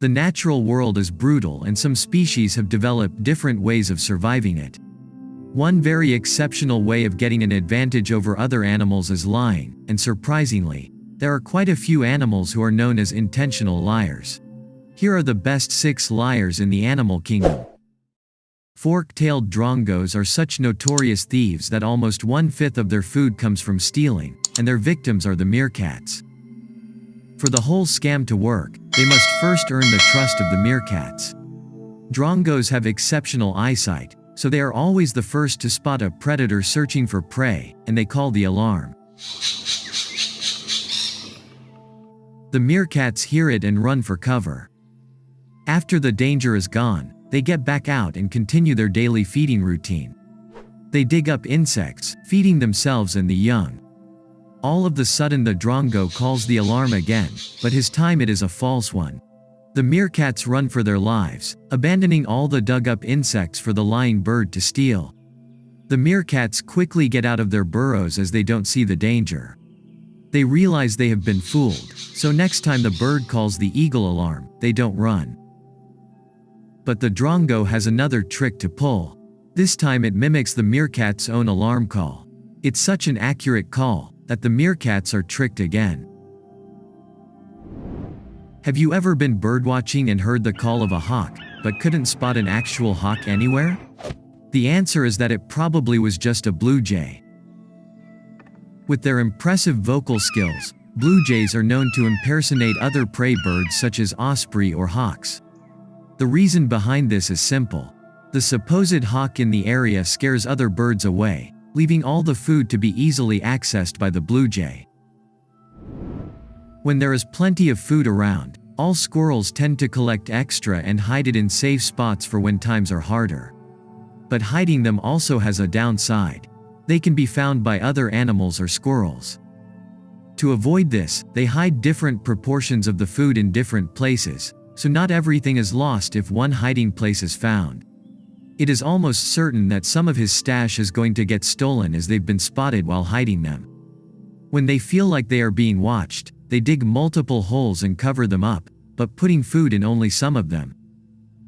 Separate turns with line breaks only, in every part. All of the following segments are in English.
The natural world is brutal and some species have developed different ways of surviving it. One very exceptional way of getting an advantage over other animals is lying, and surprisingly, there are quite a few animals who are known as intentional liars. Here are the best 6 liars in the animal kingdom. Fork-tailed drongos are such notorious thieves that almost 1/5 of their food comes from stealing, and their victims are the meerkats. For the whole scam to work, they must first earn the trust of the meerkats. Drongos have exceptional eyesight, so they are always the first to spot a predator searching for prey, and they call the alarm. The meerkats hear it and run for cover. After the danger is gone, they get back out and continue their daily feeding routine. They dig up insects, feeding themselves and the young. All of the sudden the drongo calls the alarm again, but his time it is a false one. The meerkats run for their lives, abandoning all the dug-up insects for the lying bird to steal. The meerkats quickly get out of their burrows as they don't see the danger. They realize they have been fooled, so next time the bird calls the eagle alarm, they don't run. But the drongo has another trick to pull. This time it mimics the meerkat's own alarm call. It's such an accurate call that the meerkats are tricked again. Have you ever been birdwatching and heard the call of a hawk, but couldn't spot an actual hawk anywhere? The answer is that it probably was just a blue jay. With their impressive vocal skills, blue jays are known to impersonate other prey birds such as osprey or hawks. The reason behind this is simple. The supposed hawk in the area scares other birds away, leaving all the food to be easily accessed by the blue jay. When there is plenty of food around, all squirrels tend to collect extra and hide it in safe spots for when times are harder. But hiding them also has a downside. They can be found by other animals or squirrels. To avoid this, they hide different proportions of the food in different places, so not everything is lost if one hiding place is found. It is almost certain that some of his stash is going to get stolen as they've been spotted while hiding them. When they feel like they are being watched, they dig multiple holes and cover them up, but putting food in only some of them.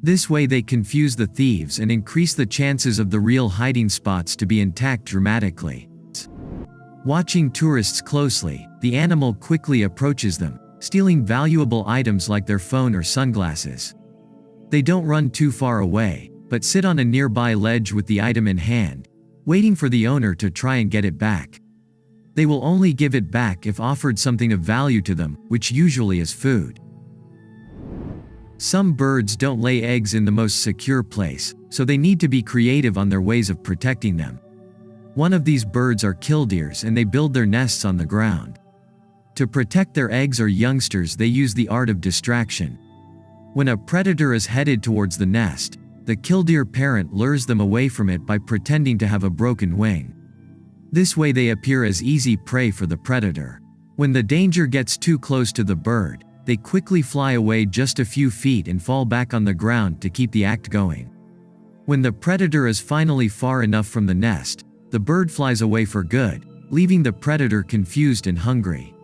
This way they confuse the thieves and increase the chances of the real hiding spots to be intact dramatically. Watching tourists closely, the animal quickly approaches them, stealing valuable items like their phone or sunglasses. They don't run too far away, but sit on a nearby ledge with the item in hand, waiting for the owner to try and get it back. They will only give it back if offered something of value to them, which usually is food. Some birds don't lay eggs in the most secure place, so they need to be creative on their ways of protecting them. One of these birds are killdeers, and they build their nests on the ground. To protect their eggs or youngsters, they use the art of distraction. When a predator is headed towards the nest, the killdeer parent lures them away from it by pretending to have a broken wing. This way they appear as easy prey for the predator. When the danger gets too close to the bird, they quickly fly away just a few feet and fall back on the ground to keep the act going. When the predator is finally far enough from the nest, the bird flies away for good, leaving the predator confused and hungry.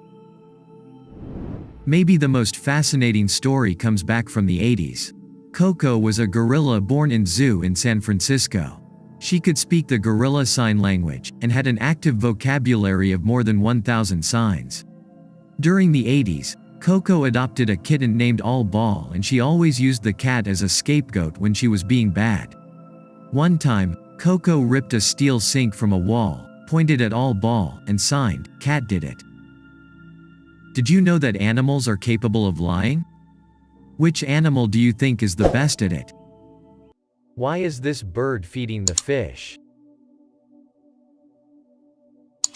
Maybe the most fascinating story comes back from the 80s. Coco was a gorilla born in zoo in San Francisco. She could speak the gorilla sign language and had an active vocabulary of more than 1,000 signs. During the 80s, Coco adopted a kitten named All Ball, and she always used the cat as a scapegoat when she was being bad. One time, Coco ripped a steel sink from a wall, pointed at All Ball, and signed, "Cat did it." Did you know that animals are capable of lying? Which animal do you think is the best at it? Why is this bird feeding the fish?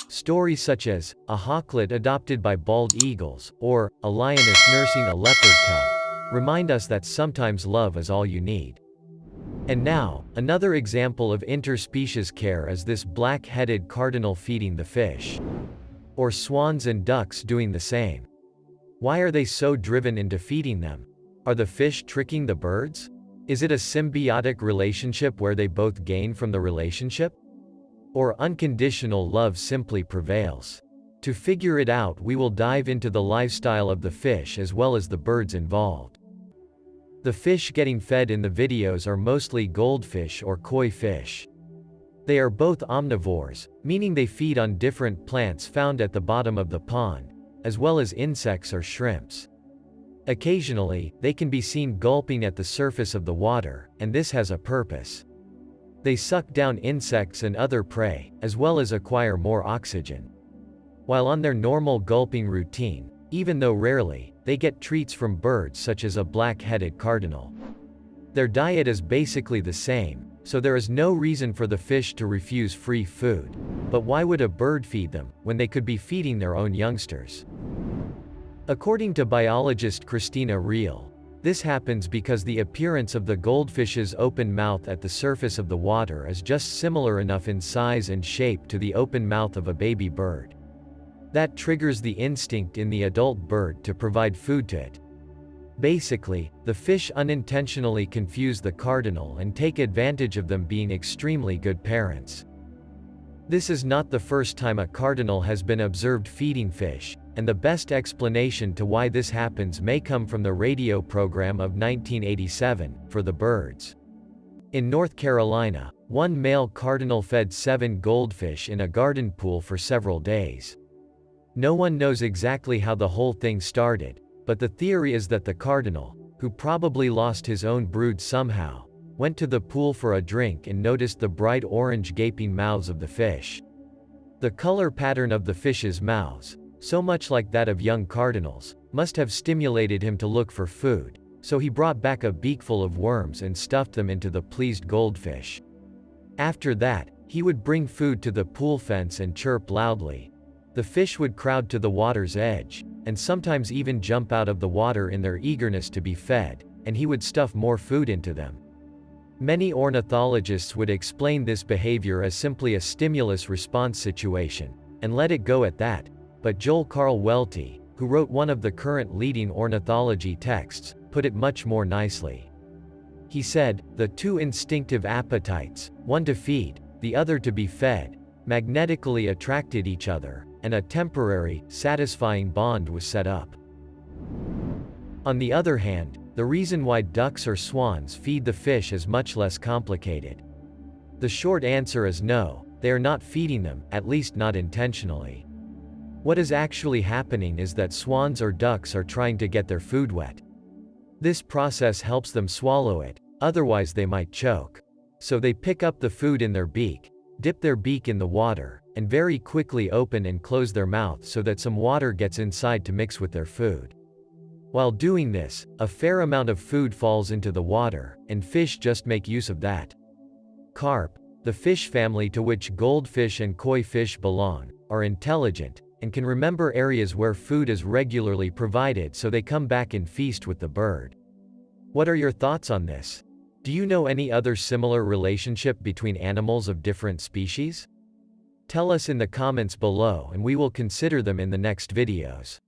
Stories such as, a hawklet adopted by bald eagles, or, a lioness nursing a leopard cub, remind us that sometimes love is all you need. And now, another example of interspecies care is this black-headed cardinal feeding the fish. Or swans and ducks doing the same. Why are they so driven into feeding them? Are the fish tricking the birds? Is it a symbiotic relationship where they both gain from the relationship? Or unconditional love simply prevails? To figure it out, we will dive into the lifestyle of the fish as well as the birds involved. The fish getting fed in the videos are mostly goldfish or koi fish. They are both omnivores, meaning they feed on different plants found at the bottom of the pond, as well as insects or shrimps. Occasionally, they can be seen gulping at the surface of the water, and this has a purpose. They suck down insects and other prey, as well as acquire more oxygen. While on their normal gulping routine, even though rarely, they get treats from birds such as a black-headed cardinal. Their diet is basically the same, so there is no reason for the fish to refuse free food. But why would a bird feed them, when they could be feeding their own youngsters? According to biologist Christina Reel, this happens because the appearance of the goldfish's open mouth at the surface of the water is just similar enough in size and shape to the open mouth of a baby bird. That triggers the instinct in the adult bird to provide food to it. Basically, the fish unintentionally confuse the cardinal and take advantage of them being extremely good parents. This is not the first time a cardinal has been observed feeding fish, and the best explanation to why this happens may come from the radio program of 1987, For the Birds. In North Carolina, one male cardinal fed 7 goldfish in a garden pool for several days. No one knows exactly how the whole thing started, but the theory is that the cardinal, who probably lost his own brood somehow, went to the pool for a drink and noticed the bright orange gaping mouths of the fish. The color pattern of the fish's mouths, so much like that of young cardinals, must have stimulated him to look for food, so he brought back a beakful of worms and stuffed them into the pleased goldfish. After that, he would bring food to the pool fence and chirp loudly. The fish would crowd to the water's edge, and sometimes even jump out of the water in their eagerness to be fed, and he would stuff more food into them. Many ornithologists would explain this behavior as simply a stimulus-response situation, and let it go at that, but Joel Carl Welty, who wrote one of the current leading ornithology texts, put it much more nicely. He said, "The two instinctive appetites, one to feed, the other to be fed, magnetically attracted each other, and a temporary, satisfying bond was set up." On the other hand, the reason why ducks or swans feed the fish is much less complicated. The short answer is no, they are not feeding them, at least not intentionally. What is actually happening is that swans or ducks are trying to get their food wet. This process helps them swallow it, otherwise they might choke. So they pick up the food in their beak, dip their beak in the water, and very quickly open and close their mouth so that some water gets inside to mix with their food. While doing this, a fair amount of food falls into the water, and fish just make use of that. Carp, the fish family to which goldfish and koi fish belong, are intelligent, and can remember areas where food is regularly provided, so they come back and feast with the bird. What are your thoughts on this? Do you know any other similar relationship between animals of different species? Tell us in the comments below and we will consider them in the next videos.